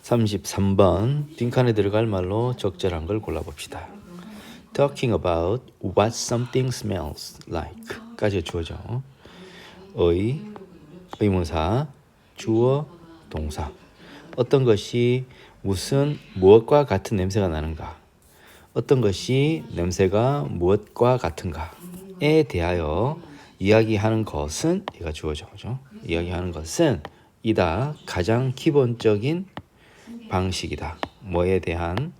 33번 빈칸에 들어갈 말로 적절한 걸 골라봅시다. Talking about what something smells like 까지 주어져. 의문사, 주어, 동사. 어떤 것이 무엇과 같은 냄새가 나는가? 어떤 것이 냄새가 무엇과 같은가에 대하여 이야기하는 것은 얘가 주어져. 그죠? 이야기하는 것은 이다. 가장 기본적인 방식이다. 뭐에 대한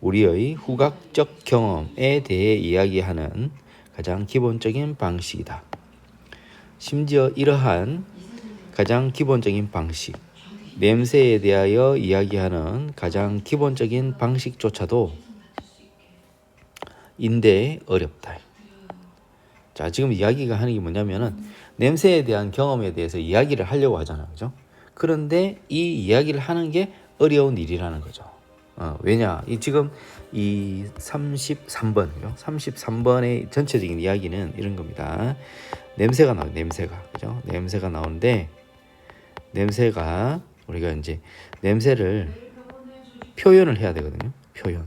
우리의 후각적 경험에 대해 이야기하는 가장 기본적인 방식이다. 심지어 이러한 가장 기본적인 방식, 냄새에 대하여 이야기하는 가장 기본적인 방식조차도 인데 어렵다. 자, 지금 이야기가 하는 게 뭐냐면은 냄새에 대한 경험에 대해서 이야기를 하려고 하잖아요. 그죠? 그런데 이 이야기를 하는 게 어려운 일이라는 거죠. 왜냐? 지금 이 33번이요. 33번의 전체적인 이야기는 이런 겁니다. 냄새가 나와요. 냄새가. 그죠? 냄새가 나오는데 냄새가 우리가 이제 냄새를 표현을 해야 되거든요. 표현.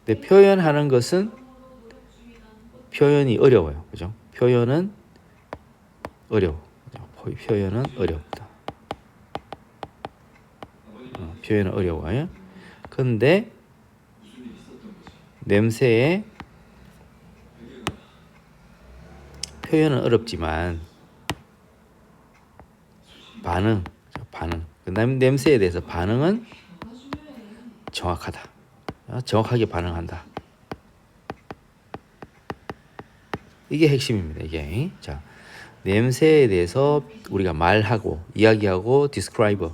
근데 표현하는 것은 표현이 어려워요. 그죠? 표현은 어려워. 표현은 어렵다. 표현은 어려워요. 근데 냄새의 표현은 어렵지만 반응. 냄새에 대해서 반응은 정확하다. 정확하게 반응한다. 이게 핵심입니다. 이게. 자, 냄새에 대해서 우리가 말하고 이야기하고 describe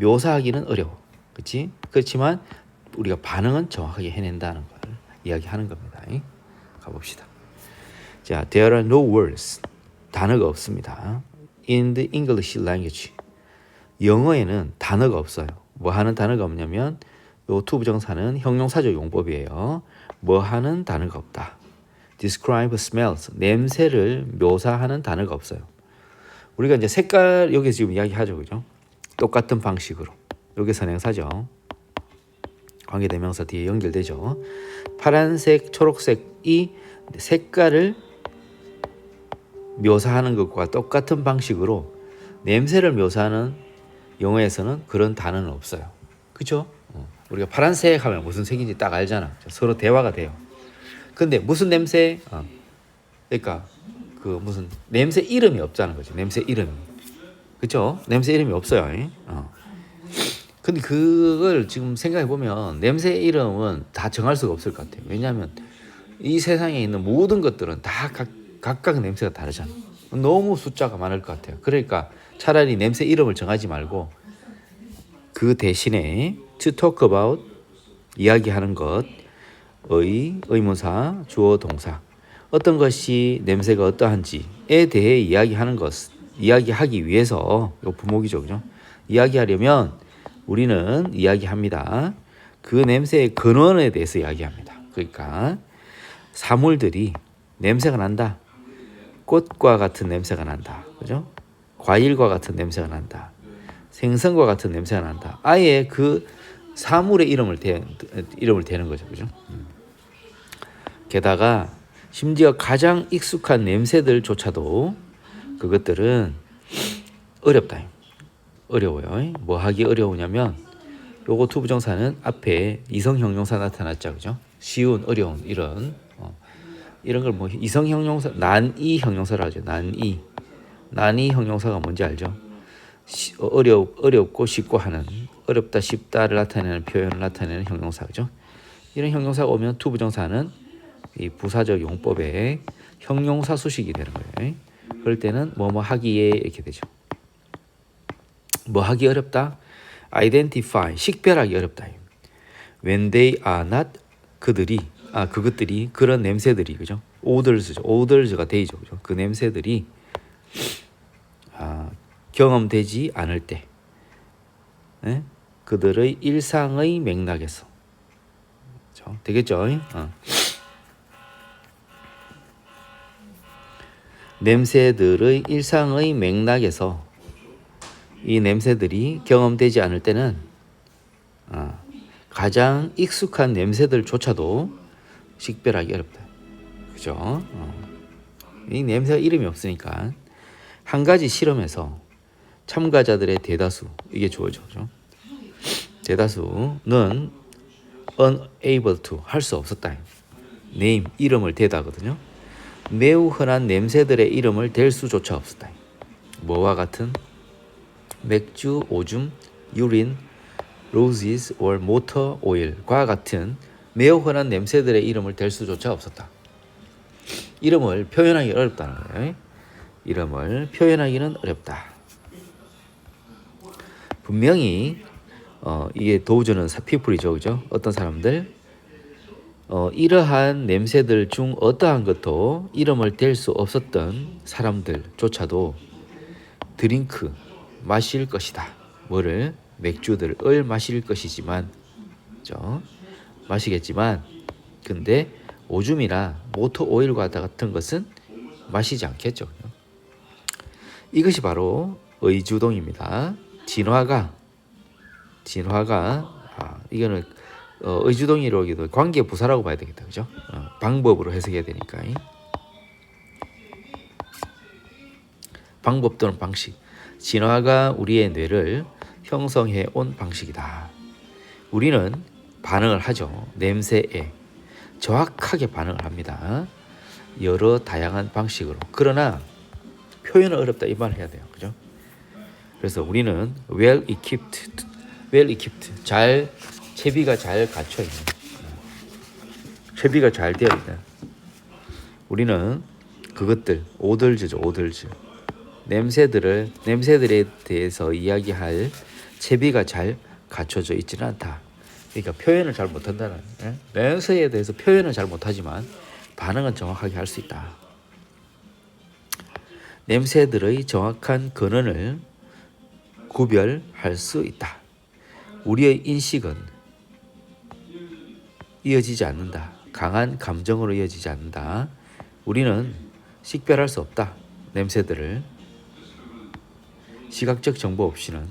묘사하기는 어려워. 그렇지? 그렇지만 우리가 반응은 정확하게 해낸다는 걸 이야기하는 겁니다. 가봅시다. 자, there are no words. 단어가 없습니다. In the English language. 영어에는 단어가 없어요. 뭐 하는 단어가 없냐면 요 투부정사는 형용사적 용법이에요. 뭐 하는 단어가 없다. describe smells. 냄새를 묘사하는 단어가 없어요. 우리가 이제 색깔 여기서 지금 이야기하죠. 그죠? 똑같은 방식으로. 여기 선행사죠. 관계대명사 뒤에 연결되죠. 파란색, 초록색이 색깔을 묘사하는 것과 똑같은 방식으로 냄새를 묘사하는 영어에서는 그런 단어는 없어요. 그렇죠? 우리가 파란색 하면 무슨 색인지 딱 알잖아. 서로 대화가 돼요. 근데 무슨 냄새? 그러니까 그 무슨 냄새 이름이 없다는 거죠. 냄새 이름이. 그렇죠? 냄새 이름이 없어요. 근데 그걸 지금 생각해 보면 냄새 이름은 다 정할 수가 없을 것 같아요. 왜냐하면 이 세상에 있는 모든 것들은 다 각각 냄새가 다르잖아. 너무 숫자가 많을 것 같아요. 그러니까 차라리 냄새 이름을 정하지 말고 그 대신에 to talk about 이야기하는 것 의문사, 주어, 동사 어떤 것이 냄새가 어떠한지에 대해 이야기하기 위해서 요 부목이죠. 그죠? 이야기하려면 우리는 이야기합니다. 그 냄새의 근원에 대해서 이야기합니다. 그러니까 사물들이 냄새가 난다. 꽃과 같은 냄새가 난다. 그죠? 과일과 같은 냄새가 난다. 생선과 같은 냄새가 난다. 아예 그 사물의 이름을 대는 거죠. 그죠? 게다가 심지어 가장 익숙한 냄새들조차도 그것들은 어렵다. 어려워요. 뭐 하기 어려우냐면 요거 투부정사는 앞에 이성 형용사 나타났죠. 그죠? 쉬운, 어려운 이런 걸 뭐 이성 형용사, 난이 형용사라 하죠. 난이 형용사가 뭔지 알죠? 어렵고 쉽고 하는 어렵다 쉽다를 나타내는 표현을 나타내는 형용사. 그죠? 이런 형용사가 오면 투부정사는 이 부사적 용법의 형용사 수식이 되는 거예요. 그럴 때는 뭐뭐 하기에 이렇게 되죠. 뭐 하기 어렵다? identify 식별하기 어렵다. when they are not 그것들이 그런 냄새들이 그죠? odors가 데이죠. 그죠? 그 냄새들이 경험되지 않을 때 그들의 일상의 맥락에서 그렇죠? 되겠죠? 냄새들의 일상의 맥락에서 이 냄새들이 경험되지 않을 때는 가장 익숙한 냄새들조차도 식별하기 어렵다. 그죠? 이 냄새가 이름이 없으니까 한 가지 실험에서 참가자들의 대다수 이게 주어져. 대다수는 unable to 할 수 없었다. name 이름을 대다거든요. 매우 흔한 냄새들의 이름을 댈 수조차 없었다. 뭐와 같은 맥주, 오줌, 유린, roses or motor oil과 같은 매우 흔한 냄새들의 이름을 댈 수조차 없었다. 이름을 표현하기 어렵다는 거예요. 이름을 표현하기는 어렵다. 분명히 이게 도우주는 피플이죠, 그죠? 어떤 사람들 이러한 냄새들 중 어떠한 것도 이름을 댈 수 없었던 사람들조차도 드링크 마실 것이다. 뭐를 맥주들을 마실 것이지만, 그죠? 마시겠지만, 근데 오줌이나 모터 오일과 같은 것은 마시지 않겠죠. 이것이 바로 의주동입니다. 진화가 이거는 의주동이라기도 관계 부사라고 봐야 되겠다, 그죠? 방법으로 해석해야 되니까. 방법 또는 방식. 진화가 우리의 뇌를 형성해 온 방식이다. 우리는 반응을 하죠. 냄새에 정확하게 반응을 합니다. 여러 다양한 방식으로. 그러나 표현은 어렵다 이 말을 해야 돼요, 그죠? 그래서 우리는 well equipped, 잘 채비가 잘 갖춰 있는, 채비가 잘 되어 있는. 우리는 그것들 오들즈죠, 오들즈. 냄새들에 대해서 이야기할 채비가 잘 갖춰져 있지는 않다. 그러니까 표현을 잘 못한다는. 냄새에 대해서 표현을 잘 못하지만 반응은 정확하게 할 수 있다. 냄새들의 정확한 근원을 구별할 수 있다. 우리의 인식은 이어지지 않는다. 강한 감정으로 이어지지 않는다. 우리는 식별할 수 없다. 냄새들을. 시각적 정보 없이는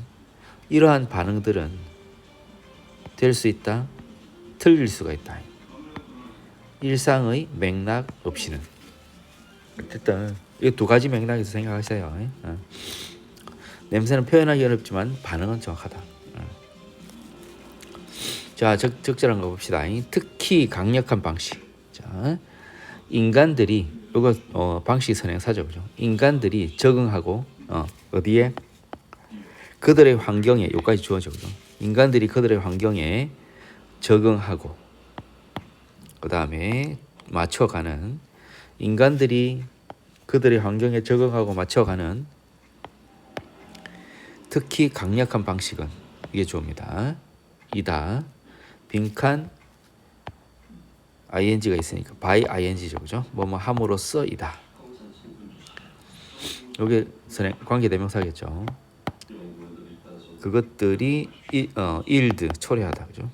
이러한 반응들은 될 수 있다. 틀릴 수가 있다. 일상의 맥락 없이는. 어쨌든 이 두 가지 맥락에서 생각하세요. 냄새는 표현하기 어렵지만 반응은 정확하다. 자, 적절한 거 봅시다. 특히 강력한 방식. 자, 인간들이 이거 방식 선행사죠, 그죠? 인간들이 적응하고 어디에? 그들의 환경에, 여기까지 주어져, 그죠? 인간들이 그들의 환경에 적응하고 그 다음에 맞춰가는, 인간들이 그들의 환경에 적응하고 맞춰가는 특히 강력한 방식은 이게 주어입니다. 이다. 빈칸 ing가 있으니까 by ing죠, 그죠? 뭐뭐 함으로써 이다. 여기 관계대명사겠죠. 그것들이 yield 초래하다, 그죠?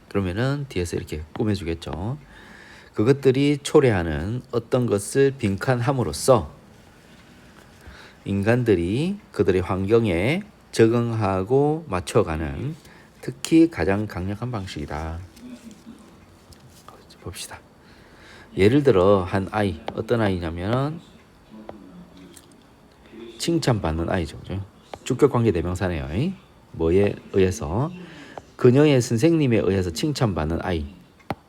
그러면은 뒤에서 이렇게 꾸며주겠죠. 그것들이 초래하는 어떤 것을 빈칸함으로써 인간들이 그들의 환경에 적응하고 맞춰가는 특히 가장 강력한 방식이다. 봅시다. 예를 들어 한 아이, 어떤 아이냐면 칭찬받는 아이죠, 그죠? 주격관계 대명사네요. 뭐에 의해서? 그녀의 선생님에 의해서 칭찬받는 아이.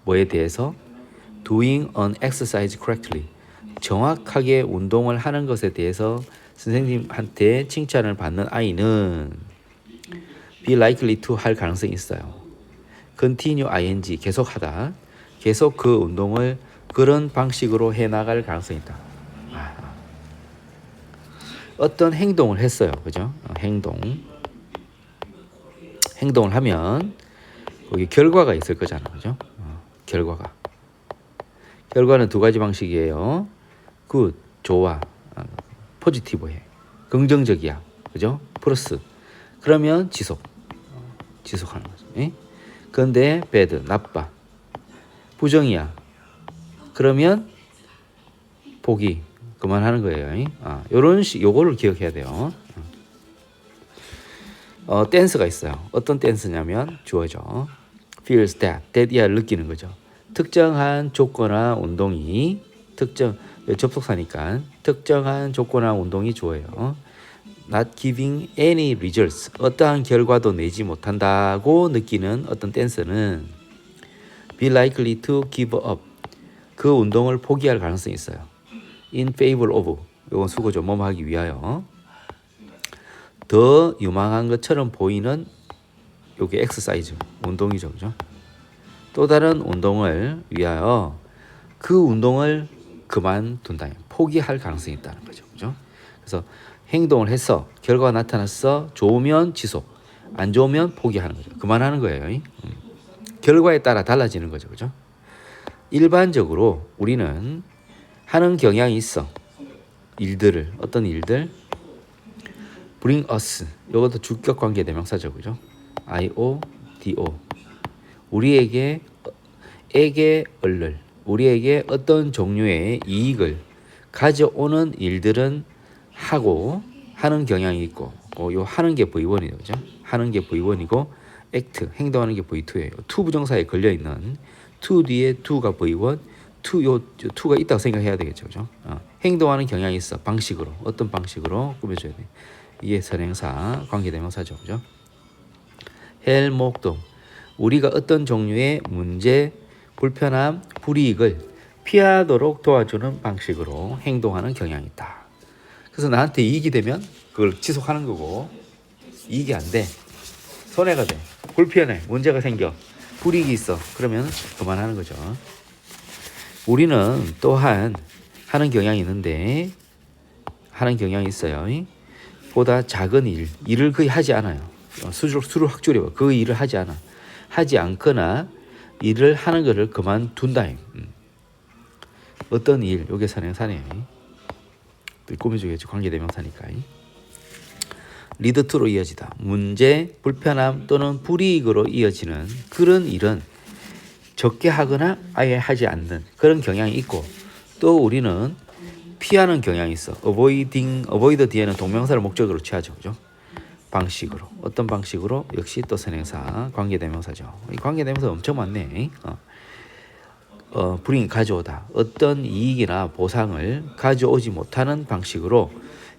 뭐에 대해서? Doing an exercise correctly. 정확하게 운동을 하는 것에 대해서 선생님한테 칭찬을 받는 아이는 be likely to 할 가능성이 있어요. continue ing 계속하다. 계속 그 운동을 그런 방식으로 해나갈 가능성이 있다. 어떤 행동을 했어요, 그죠? 행동을 하면 거기 결과가 있을 거잖아, 그죠? 결과는 두 가지 방식이에요. good, 좋아, 포지티브해, 긍정적이야, 그죠? 플러스. 그러면 지속하는 거죠. 그런데 bad, 나빠, 부정이야. 그러면 포기, 그만하는 거예요. 요런 요거를 기억해야 돼요. 댄스가 있어요. 어떤 댄스냐면 주어죠. feels that이야 느끼는 거죠. 특정한 조건이나 운동이 접속사니까 특정한 조건이나 운동이 주어요. not giving any results 어떠한 결과도 내지 못한다고 느끼는 어떤 댄스는 be likely to give up 그 운동을 포기할 가능성이 있어요. in favor of 이건 수거죠. 뭐뭐 하기 위하여 더 유망한 것처럼 보이는 요게 exercise 운동이죠. 그죠? 또 다른 운동을 위하여 그 운동을 그만둔다. 포기할 가능성이 있다는 거죠. 그죠? 그래서 행동을 해서 결과가 나타났어. 좋으면 지속, 안 좋으면 포기하는 거죠. 그만하는 거예요. 결과에 따라 달라지는 거죠. 그죠? 일반적으로 우리는 하는 경향이 있어. 일들을 어떤 일들 bring us 이것도 주격 관계 대명사죠. 그죠? IODO 우리에게 얻을 우리에게 어떤 종류의 이익을 가져오는 일들은 하는 경향이 있고 요 하는 게 V1이죠. 그죠? 하는 게 V1이고 act 행동하는 게 V2예요. to 부정사에 걸려 있는 to 뒤에 to가 V1 to가 있다고 생각해야 되겠죠. 그죠? 행동하는 경향이 있어. 방식으로 어떤 방식으로 꾸며줘야 돼. 이게 선행사 관계대명사죠. 그죠? 헬목동 우리가 어떤 종류의 문제, 불편함, 불이익을 피하도록 도와주는 방식으로 행동하는 경향이 있다. 그래서 나한테 이익이 되면 그걸 지속하는 거고 이익이 안 돼. 손해가 돼. 불편해. 문제가 생겨. 불이익이 있어. 그러면 그만하는 거죠. 우리는 또한 하는 경향이 있는데 하는 경향이 있어요. 보다 작은 일을 거의 하지 않아요. 수를 확 줄여. 그 일을 하지 않아. 하지 않거나 일을 하는 것을 그만둔다. 어떤 일, 요게 선행사네요. 꾸며주겠죠. 관계대명사니까. 리드 투로 이어지다. 문제, 불편함 또는 불이익으로 이어지는 그런 일은 적게 하거나 아예 하지 않는 그런 경향이 있고 또 우리는 피하는 경향이 있어. avoid 뒤에는 동명사를 목적으로 취하죠. 그죠? 방식으로. 어떤 방식으로? 역시 또 선행사, 관계대명사죠. 이 관계대명사 엄청 많네. bring 가져오다. 어떤 이익이나 보상을 가져오지 못하는 방식으로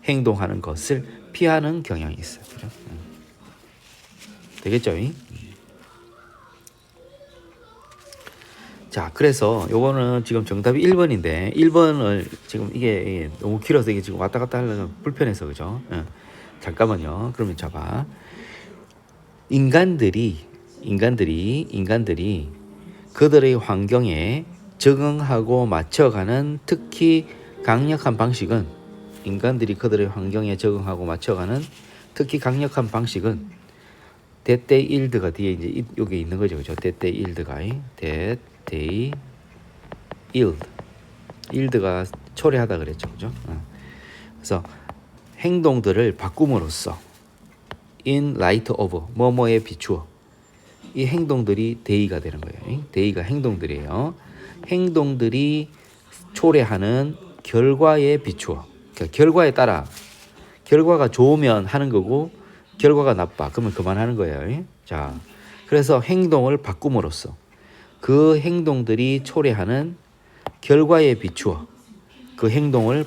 행동하는 것을 피하는 경향이 있어요. 그죠? 되겠죠? 자, 그래서 요거는 지금 정답이 1번인데 1번을 지금 이게 너무 길어서 이게 지금 왔다 갔다 하려면 불편해서 그죠? 잠깐만요. 그러면 잡아. 인간들이 그들의 환경에 적응하고 맞춰가는 특히 강력한 방식은 인간들이 그들의 환경에 적응하고 맞춰가는 특히 강력한 방식은 that they yield가 뒤에 이제 여기 있는 거죠. 그죠? that they yield가 that they yield가 초래하다 그랬죠. 그죠? 그래서 행동들을 바꿈으로써 in light of 뭐뭐에 비추어 이 행동들이 대의가 되는 거예요. 대의가 행동들이에요. 행동들이 초래하는 결과에 비추어 그러니까 결과에 따라 결과가 좋으면 하는 거고 결과가 나빠 그러면 그만하는 거예요. 자, 그래서 행동을 바꿈으로써 그 행동들이 초래하는 결과에 비추어 그 행동을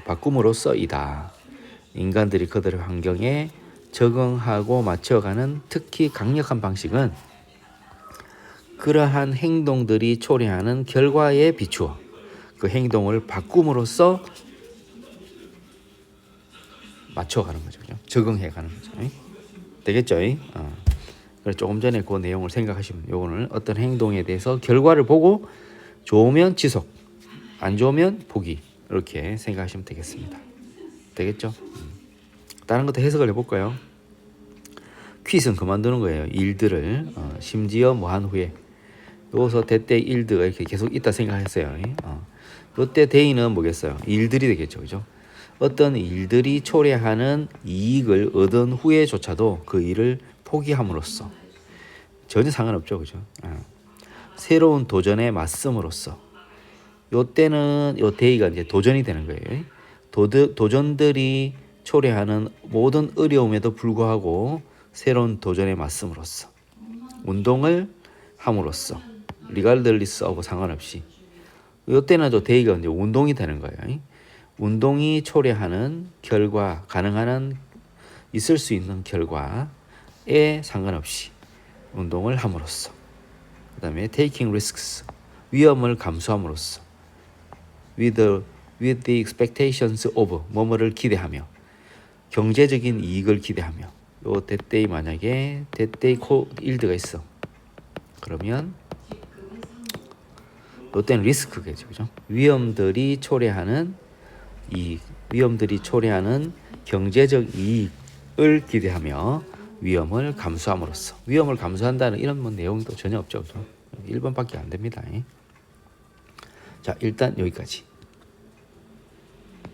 바꿈으로써이다. 인간들이 그들의 환경에 적응하고 맞춰가는 특히 강력한 방식은 그러한 행동들이 초래하는 결과에 비추어 그 행동을 바꿈으로써 맞춰가는 거죠. 그죠? 적응해가는 거죠. 되겠죠? 그래서 조금 전에 그 내용을 생각하시면 요거는 어떤 행동에 대해서 결과를 보고 좋으면 지속, 안 좋으면 포기 이렇게 생각하시면 되겠습니다. 되겠죠? 다른 것도 해석을 해볼까요? 퀴즈는 그만두는 거예요. 일들을 심지어 뭐 한 후에 여기서 대때 일드가 이렇게 계속 있다 생각했어요. 이때 대의는 뭐겠어요? 일들이 되겠죠. 그죠? 어떤 일들이 초래하는 이익을 얻은 후에조차도 그 일을 포기함으로써 전혀 상관없죠. 그죠? 새로운 도전에 맞섬으로써 요 때는 요 데이가 이제 도전이 되는 거예요. 도전들이 초래하는 모든 어려움에도 불구하고 새로운 도전에 맞음으로써 운동을 함으로써 리갈들리스 오브 상관없이 요 때는 저 데이가 이제 운동이 되는 거예요. 운동이 초래하는 결과 가능한 있을 수 있는 결과에 상관없이 운동을 함으로써 그다음에 taking risks 위험을 감수함으로써 with the expectations of 뭐뭐를 기대하며 경제적인 이익을 기대하며 요 대때이 만약에 대때이 일드가 있어 그러면 요때는 리스크겠죠, 그죠? 위험들이 초래하는 경제적 이익을 기대하며 위험을 감수함으로써 위험을 감수한다는 이런 뭐 내용도 전혀 없죠, 그죠? 1번밖에 안 됩니다. 자, 일단 여기까지.